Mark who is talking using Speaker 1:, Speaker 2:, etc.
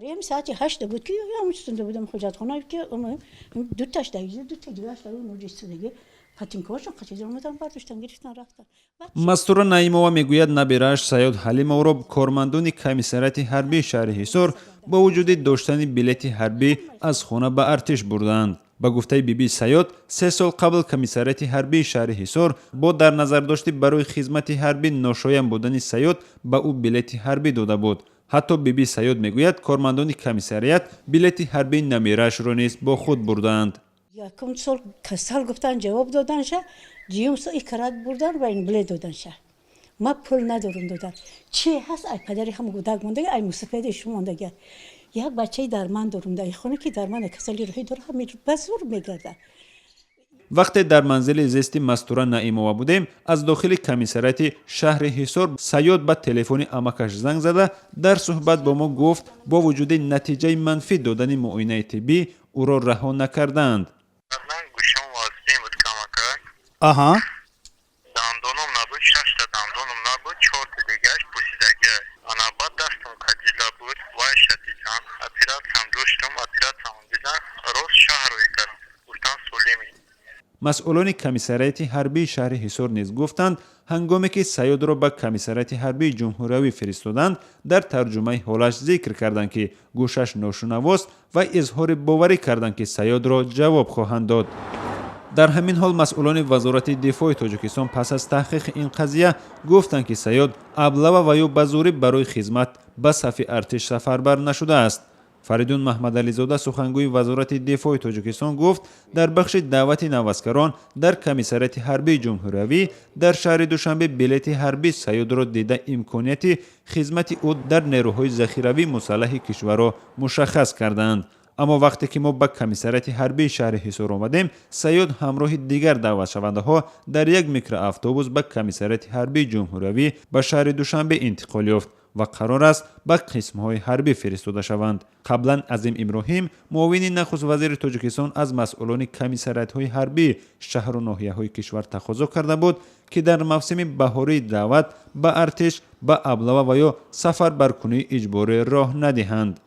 Speaker 1: ریم ساعت 8 بود که یا می‌شستم بودم حجت خانه که دو تاش دو تا دیگه است اون رسیدگی پاتینکوشون خچیز اومدن برداشتن گرفتن رفتن.
Speaker 2: مستوره نعیمова میگوید نبیره‌اش سیاد حلیمов را کارمندان کمیساریات حربی شهر حصار با وجود داشتن بلیط حربی از خانه به ارتش بردند. با گفته بیبی سیاد 3 سال قبل کمیساریات حربی شهر حصار با در نظر داشته برای خدمت حربی ناشایان بودن سیاد به او بلیط حربی داده بود. حتی بیبی سیاد میگوید کارمندان کمیساریات بلیط حربی نمیره‌اش را نیز با خود بردند.
Speaker 1: یکم سال کسال گفتن جواب دادنشه جیوم سو اکراد بردن و این بلیط دادنشه ما پول ندارم دادن چی هست ای پدری هم گودک مونده ای مسافرش مونده یک بچه درمان دارم در خونه که درمان کسالی روحی داره هم بزور میگرده.
Speaker 2: وقتی در منزل زیستی مستوره نعیمова بودیم از داخل کمیساریات شهر حصار سیاد به تلفن عمکش زنگ زده در صحبت با ما گفت با وجود نتیجه منفی دادن معاینه طبی او را رها نکردند.
Speaker 3: Aha.
Speaker 4: Dondonum nabud, 6 ta dondonum nabud, 4 ta degash pusidagi anabat dastum kadila bud, vay shadidan, operatsiyam doshtum, operatsiyam didan, roz shahroy kardam. Guftan solimi.
Speaker 2: مسئولان کمیساریات حربی شهر حصار نیز گفتند هنگامی که سیاد را به کمیساریات حربی جمهوری فرستادند در ترجمه حالش ذکر کردند که گوشش ناشنواست و اظهار باوری کردند که سیاد را جواب خواهند داد. در همین حال مسئولان وزارت دفاع تاجیکستان پس از تحقیق این قضیه گفتند که سیاد ابله و یا به زوری برای خدمت به صف ارتش سفربر نشده است. فریدون محمدعلی زاده سخنگوی وزارت دفاع تاجیکستان گفت در بخش دعوت نوسکران در کمیساریات حربی جمهوری در شهر دوشنبه بلیط حربی سیاد را دیده امکانیت خدمت او در نیروهای ذخیروی مسلح کشور را مشخص کردند. اما وقتی که ما به کمیساریات حربی شهر حصار آمدیم سیاد همراه دیگر دعوت شونده ها در یک میکرو اتوبوس به کمیساریات حربی جمهوری به شهر دوشنبه انتقال یافت و قرار است به قسم‌های حربی فرستاده شوند. قبلا عظیم ابراهیم معاون نخست وزیر تاجیکستان از مسئولان کمیساریات‌های حربی شهر و ناحیه‌های کشور تقاضا کرده بود که در موسم بهاری دعوت به ارتش به ابله و یا سفر برکنی اجباری راه ندهند.